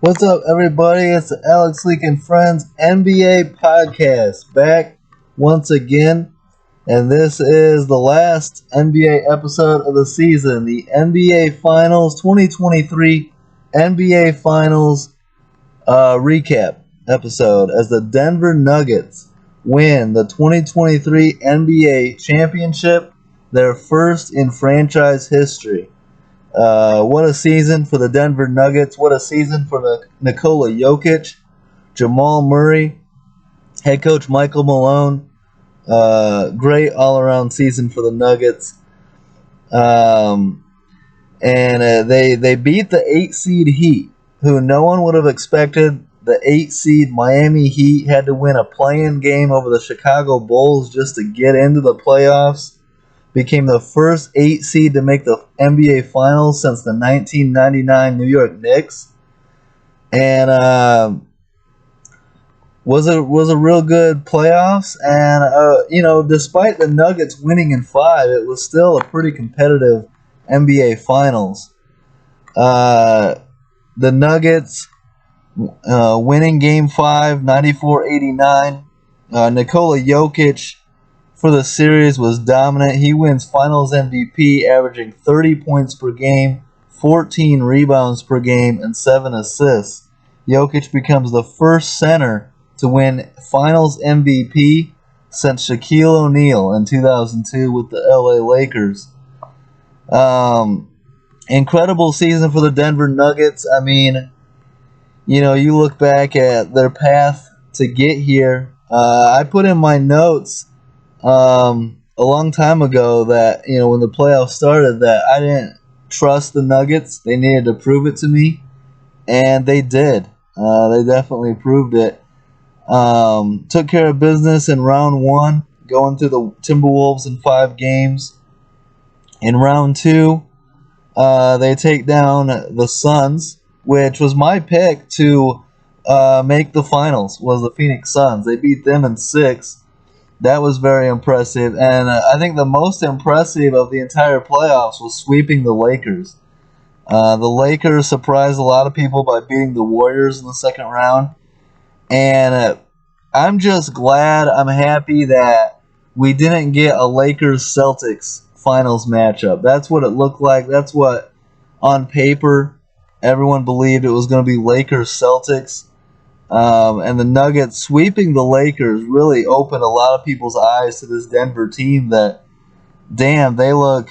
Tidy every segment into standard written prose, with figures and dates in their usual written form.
What's up, everybody? It's the Alex Leak and Friends NBA podcast back once again, and this is the last NBA episode of the season, the NBA Finals 2023 NBA Finals recap episode as the Denver Nuggets win the 2023 NBA Championship, their first in franchise history. What a season for the Denver Nuggets. What a season for Nikola Jokic, Jamal Murray, head coach Michael Malone. Great all-around season for the Nuggets. And they beat the 8 seed Heat, who no one would have expected. The 8 seed Miami Heat had to win a play-in game over the Chicago Bulls just to get into the playoffs. Became the first 8 seed to make the NBA Finals since the 1999 New York Knicks, and was a real good playoffs. And despite the Nuggets winning in 5, it was still a pretty competitive NBA Finals. The Nuggets winning Game 5, 94-89. Nikola Jokic for the series was dominant. He wins Finals MVP, averaging 30 points per game, 14 rebounds per game, and 7 assists. Jokic becomes the first center to win Finals MVP since Shaquille O'Neal in 2002 with the LA Lakers. Incredible season for the Denver Nuggets. I mean, you look back at their path to get here. I put in my notes a long time ago that, when the playoffs started, that I didn't trust the Nuggets. They needed to prove it to me, and they did. They definitely proved it. Took care of business in round 1, going through the Timberwolves in 5 games. In round 2, they take down the Suns, which was my pick to make the finals, was the Phoenix Suns. They beat them in 6. That was very impressive, and I think the most impressive of the entire playoffs was sweeping the Lakers. The Lakers surprised a lot of people by beating the Warriors in the second round, and I'm just glad, I'm happy that we didn't get a Lakers-Celtics finals matchup. That's what it looked like. That's what, on paper, everyone believed it was going to be Lakers-Celtics. And the Nuggets sweeping the Lakers really opened a lot of people's eyes to this Denver team that, damn, they look,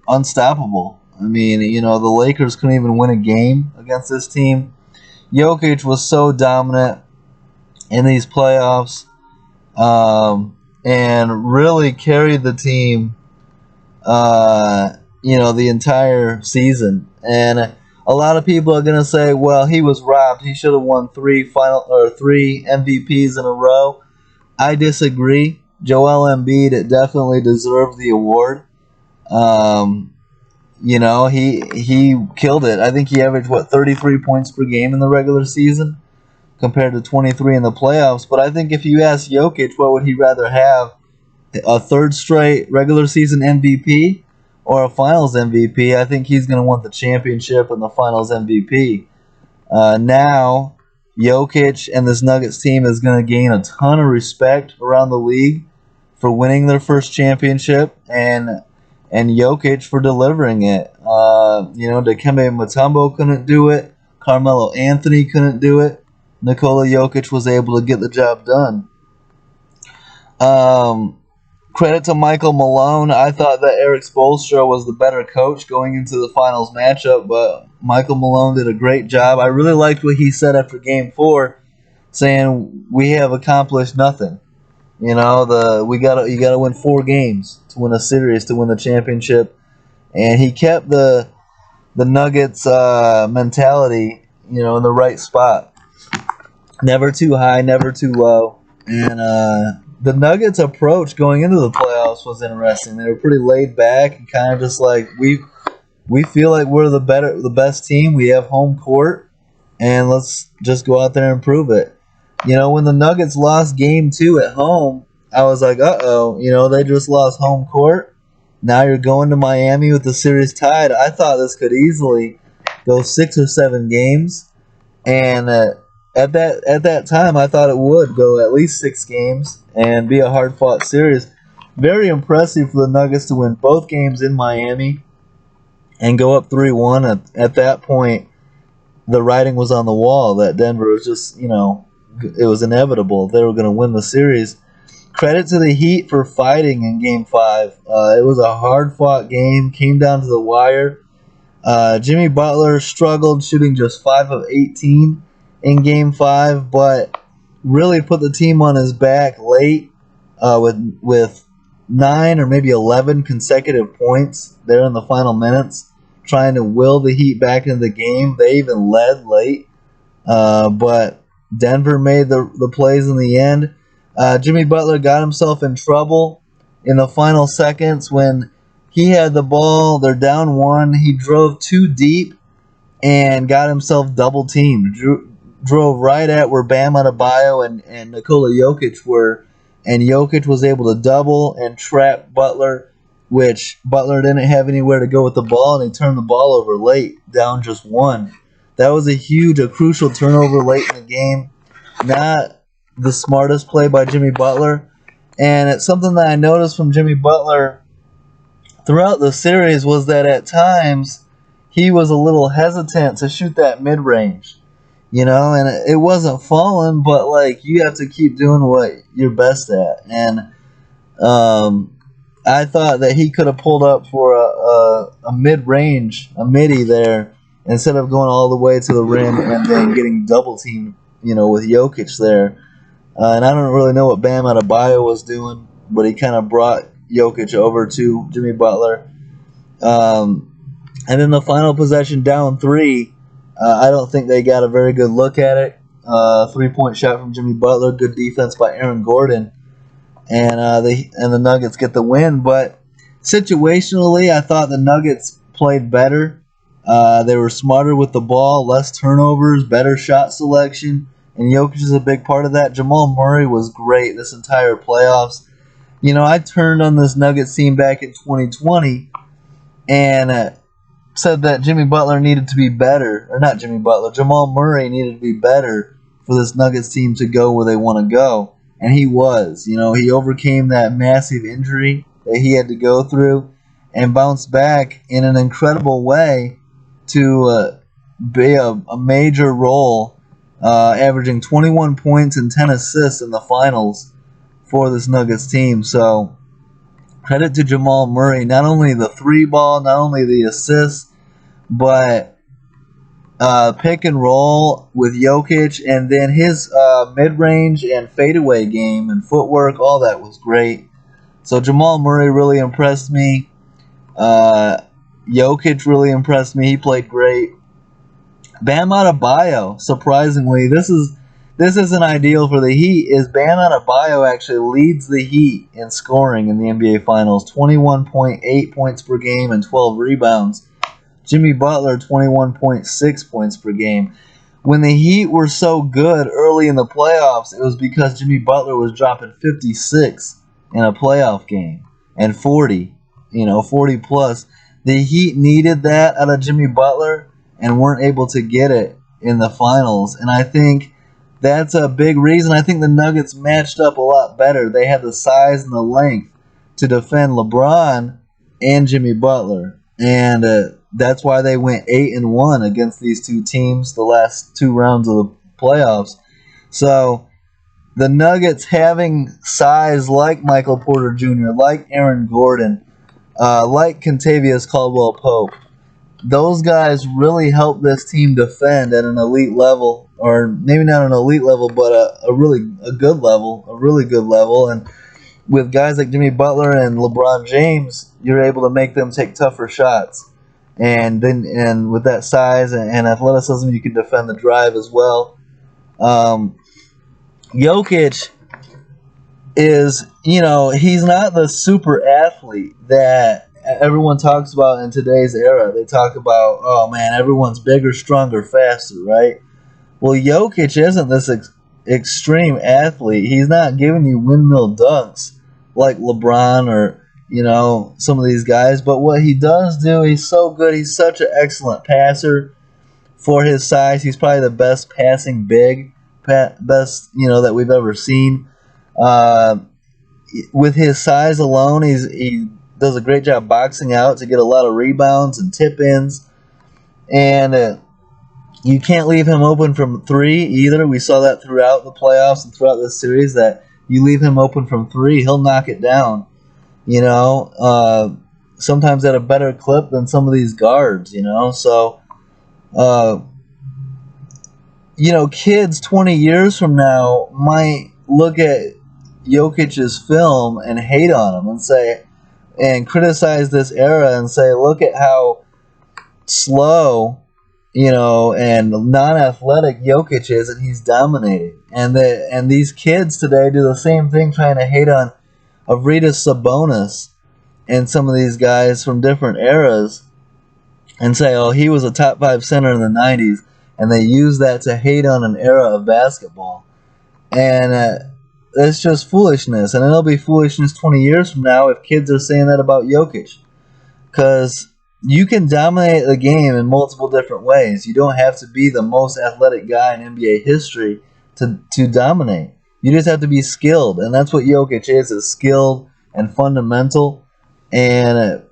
unstoppable. I mean, the Lakers couldn't even win a game against this team. Jokic was so dominant in these playoffs, and really carried the team, the entire season. And a lot of people are gonna say, "Well, he was robbed. He should have won 3 MVPs in a row." I disagree. Joel Embiid definitely deserved the award. He killed it. I think he averaged 33 points per game in the regular season, compared to 23 in the playoffs. But I think if you ask Jokic, what would he rather have? A third straight regular season MVP or a Finals MVP? I think he's going to want the championship and the Finals MVP. Now, Jokic and this Nuggets team is going to gain a ton of respect around the league for winning their first championship, and Jokic for delivering it. Dikembe Mutombo couldn't do it. Carmelo Anthony couldn't do it. Nikola Jokic was able to get the job done. Credit to Michael Malone. I thought that Eric Spoelstra was the better coach going into the finals matchup, but Michael Malone did a great job. I really liked what he said after Game 4, saying we have accomplished nothing. You gotta win 4 games to win a series, to win the championship, and he kept the Nuggets mentality, in the right spot. Never too high, never too low, and the Nuggets' approach going into the playoffs was interesting. They were pretty laid back and kind of just like, we feel like we're the best team. We have home court, and let's just go out there and prove it. When the Nuggets lost Game 2 at home, I was like, uh-oh, they just lost home court. Now you're going to Miami with the series tied. I thought this could easily go 6 or 7 games. And at that time, I thought it would go at least 6 games and be a hard fought series. Very impressive for the Nuggets to win both games in Miami and go up 3-1. At that point, the writing was on the wall that Denver was just, it was inevitable. They were going to win the series. Credit to the Heat for fighting in Game 5. It was a hard fought game, came down to the wire. Jimmy Butler struggled, shooting just 5 of 18 in Game 5, but really put the team on his back late with 9 or maybe 11 consecutive points there in the final minutes, trying to will the Heat back into the game. They even led late, but Denver made the plays in the end. Jimmy Butler got himself in trouble in the final seconds when he had the ball. They're down 1. He drove too deep and got himself double teamed. Drove right at where Bam Adebayo and Nikola Jokic were, and Jokic was able to double and trap Butler, which Butler didn't have anywhere to go with the ball, and he turned the ball over late, down just 1. That was a crucial turnover late in the game. Not the smartest play by Jimmy Butler, and it's something that I noticed from Jimmy Butler throughout the series was that at times he was a little hesitant to shoot that mid-range, and it wasn't falling, but like you have to keep doing what you're best at. And I thought that he could have pulled up for a mid-range, a midi there, instead of going all the way to the rim and then getting double teamed, with Jokic there. And I don't really know what Bam Adebayo was doing, but he kind of brought Jokic over to Jimmy Butler. And then the final possession, down 3, I don't think they got a very good look at it. 3-point shot from Jimmy Butler, good defense by Aaron Gordon, and the Nuggets get the win. But situationally, I thought the Nuggets played better. They were smarter with the ball, less turnovers, better shot selection, and Jokic is a big part of that. Jamal Murray was great this entire playoffs. I turned on this Nuggets team back in 2020 and said that Jimmy Butler needed to be better, or not Jimmy Butler, Jamal Murray needed to be better for this Nuggets team to go where they want to go, and he was. He overcame that massive injury that he had to go through and bounced back in an incredible way to be a major role, averaging 21 points and 10 assists in the finals for this Nuggets team. So credit to Jamal Murray, not only the 3-ball, not only the assists, but pick and roll with Jokic, and then his mid-range and fadeaway game and footwork, all that was great. So Jamal Murray really impressed me. Jokic really impressed me. He played great. Bam Adebayo, surprisingly, this isn't ideal for the Heat, is Bam Adebayo actually leads the Heat in scoring in the NBA Finals, 21.8 points per game and 12 rebounds. Jimmy Butler, 21.6 points per game. When the Heat were so good early in the playoffs, it was because Jimmy Butler was dropping 56 in a playoff game and 40, 40 plus. The Heat needed that out of Jimmy Butler and weren't able to get it in the finals. And I think that's a big reason. I think the Nuggets matched up a lot better. They had the size and the length to defend LeBron and Jimmy Butler. And that's why they went 8-1 against these two teams the last 2 rounds of the playoffs. So the Nuggets having size like Michael Porter Jr., like Aaron Gordon, like Kentavious Caldwell-Pope, those guys really help this team defend at an elite level, or maybe not an elite level, but a really good level. And with guys like Jimmy Butler and LeBron James, you're able to make them take tougher shots. And with that size and athleticism, you can defend the drive as well. Jokic is, he's not the super athlete that everyone talks about in today's era. They talk about, oh man, everyone's bigger, stronger, faster, right? Well, Jokic isn't this extreme athlete. He's not giving you windmill dunks like LeBron or, some of these guys. But what he does do, he's so good. He's such an excellent passer for his size. He's probably the best passing big, best that we've ever seen. Uh, with his size alone, he does a great job boxing out to get a lot of rebounds and tip ins, and you can't leave him open from three either. We saw that throughout the playoffs and throughout this series that you leave him open from three, he'll knock it down. Sometimes at a better clip than some of these guards. So kids 20 years from now might look at Jokic's film and hate on him and criticize this era and say, look at how slow, and non-athletic Jokic is, and he's dominating. And these kids today do the same thing, trying to hate on Arvydas Sabonis and some of these guys from different eras and say, oh, he was a top 5 center in the 90s, and they use that to hate on an era of basketball. And it's just foolishness, and it'll be foolishness 20 years from now if kids are saying that about Jokic. Because you can dominate the game in multiple different ways. You don't have to be the most athletic guy in NBA history to dominate. You just have to be skilled, and that's what Jokic is skilled and fundamental. And,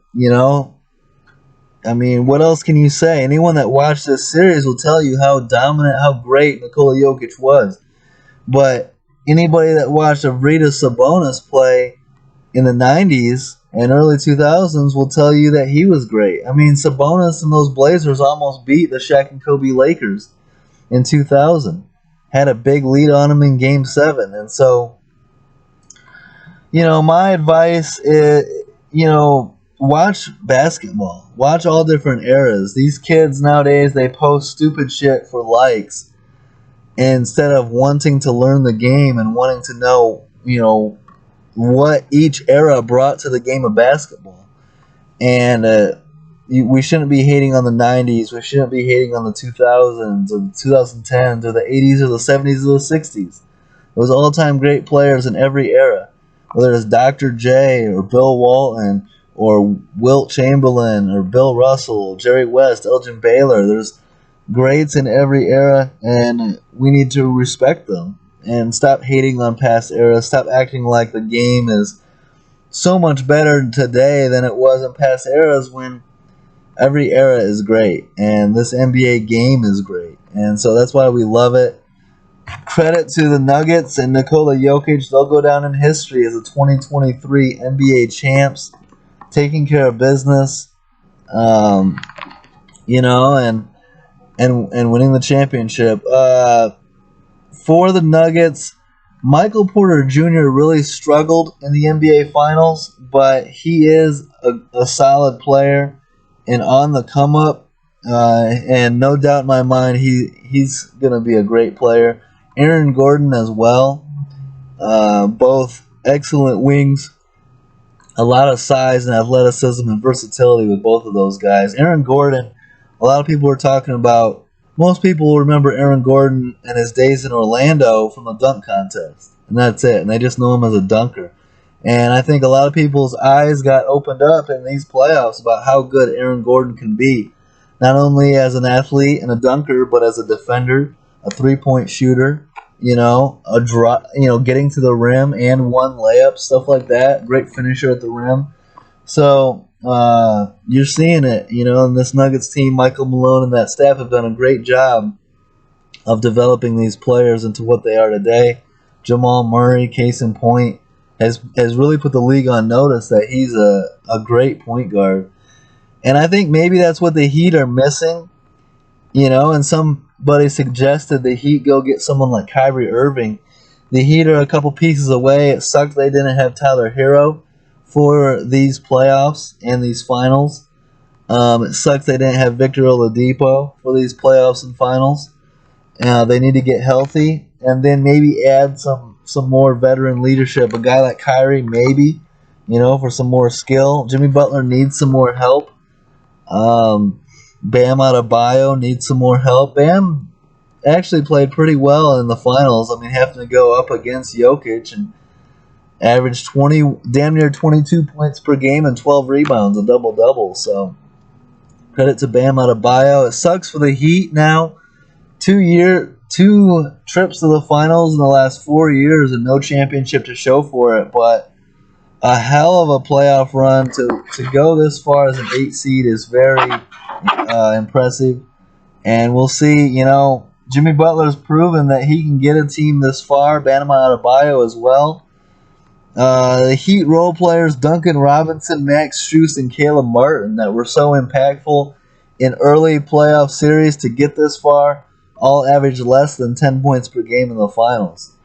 what else can you say? Anyone that watched this series will tell you how dominant, how great Nikola Jokic was. But anybody that watched Arvydas Sabonis play in the 90s and early 2000s will tell you that he was great. Sabonis and those Blazers almost beat the Shaq and Kobe Lakers in 2000. Had a big lead on them in Game 7. And so, my advice is, watch basketball. Watch all different eras. These kids nowadays, they post stupid shit for likes instead of wanting to learn the game and wanting to know, what each era brought to the game of basketball. And we shouldn't be hating on the 90s. We shouldn't be hating on the 2000s or the 2010s or the 80s or the 70s or the 60s. There was all-time great players in every era, whether it's Dr. J or Bill Walton or Wilt Chamberlain or Bill Russell, Jerry West, Elgin Baylor. There's greats in every era, and we need to respect them and stop hating on past eras. Stop acting like the game is so much better today than it was in past eras, when every era is great, and this NBA game is great. And so that's why we love it. Credit to the Nuggets and Nikola Jokic. They'll go down in history as the 2023 NBA champs, taking care of business, and winning the championship. For the Nuggets, Michael Porter Jr. really struggled in the NBA Finals, but he is a solid player and on the come up, and no doubt in my mind he's going to be a great player. Aaron Gordon as well, both excellent wings, a lot of size and athleticism and versatility with both of those guys. Aaron Gordon, a lot of people were talking about, most people will remember Aaron Gordon and his days in Orlando from the dunk contest, and that's it, and they just know him as a dunker. And I think a lot of people's eyes got opened up in these playoffs about how good Aaron Gordon can be, not only as an athlete and a dunker, but as a defender, a three-point shooter, a draw, getting to the rim and one layup, stuff like that. Great finisher at the rim. So you're seeing it, and this Nuggets team, Michael Malone and that staff have done a great job of developing these players into what they are today. Jamal Murray, case in point, has really put the league on notice that he's a great point guard. And I think maybe that's what the Heat are missing, and somebody suggested the Heat go get someone like Kyrie Irving. The Heat are a couple pieces away. It sucked they didn't have Tyler Hero for these playoffs and these finals. It sucks they didn't have Victor Oladipo for these playoffs and finals. They need to get healthy and then maybe add some more veteran leadership. A guy like Kyrie, maybe, for some more skill. Jimmy Butler needs some more help. Bam Adebayo needs some more help. Bam actually played pretty well in the finals. Having to go up against Jokic and averaged damn near 22 points per game and 12 rebounds, a double-double. So Credit to Bam Adebayo. It sucks for the Heat now. 2 trips to the finals in the last 4 years and no championship to show for it. But a hell of a playoff run to go this far as an 8 seed is very impressive. And we'll see, Jimmy Butler's proven that he can get a team this far. Bam Adebayo as well. The Heat role players Duncan Robinson, Max Strus, and Caleb Martin that were so impactful in early playoff series to get this far all averaged less than 10 points per game in the finals.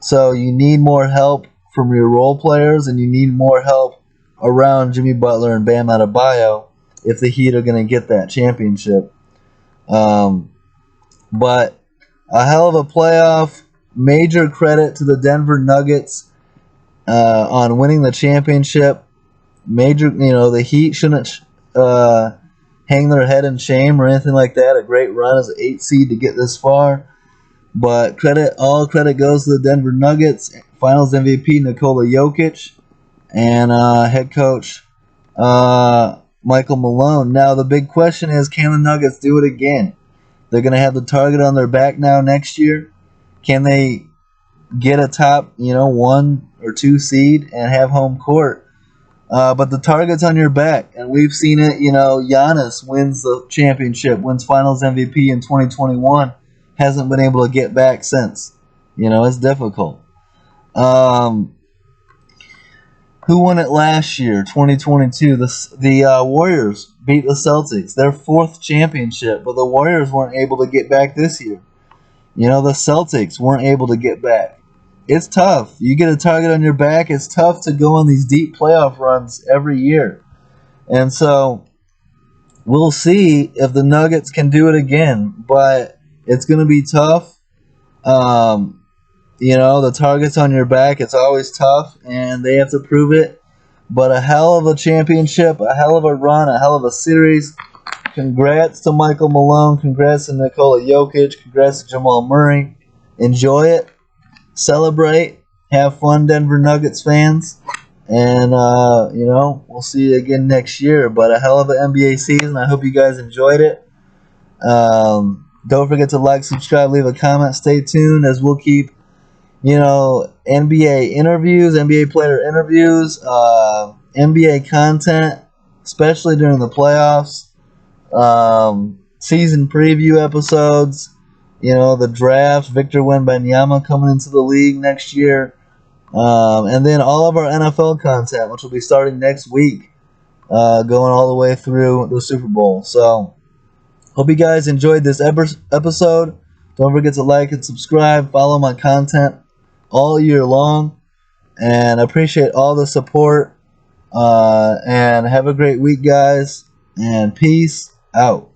So you need more help from your role players, and you need more help around Jimmy Butler and Bam Adebayo if the Heat are going to get that championship. But a hell of a playoff. Major credit to the Denver Nuggets on winning the championship. The Heat shouldn't hang their head in shame or anything like that. A great run as an 8 seed to get this far. But all credit goes to the Denver Nuggets. Finals MVP Nikola Jokic and head coach Michael Malone. Now the big question is, can the Nuggets do it again? They're going to have the target on their back now next year. Can they get a top 1 or 2 seed and have home court? But the target's on your back, and we've seen it. Giannis wins the championship, wins Finals MVP in 2021, hasn't been able to get back since. It's difficult. Who won it last year, 2022? The Warriors beat the Celtics, their 4th championship, but the Warriors weren't able to get back this year. The Celtics weren't able to get back. It's tough. You get a target on your back, it's tough to go on these deep playoff runs every year. And so we'll see if the Nuggets can do it again, but it's going to be tough. The target's on your back. It's always tough, and they have to prove it. But a hell of a championship, a hell of a run, a hell of a series. Congrats to Michael Malone. Congrats to Nikola Jokic. Congrats to Jamal Murray. Enjoy it. Celebrate. Have fun, Denver Nuggets fans. And, we'll see you again next year. But a hell of an NBA season. I hope you guys enjoyed it. Don't forget to like, subscribe, leave a comment. Stay tuned as we'll keep NBA interviews, NBA player interviews, NBA content, especially during the playoffs, season preview episodes, the draft, Victor Wembanyama coming into the league next year, and then all of our NFL content, which will be starting next week, going all the way through the Super Bowl. So, hope you guys enjoyed this episode. Don't forget to like and subscribe, follow my content all year long, and I appreciate all the support, and have a great week, guys, and peace out.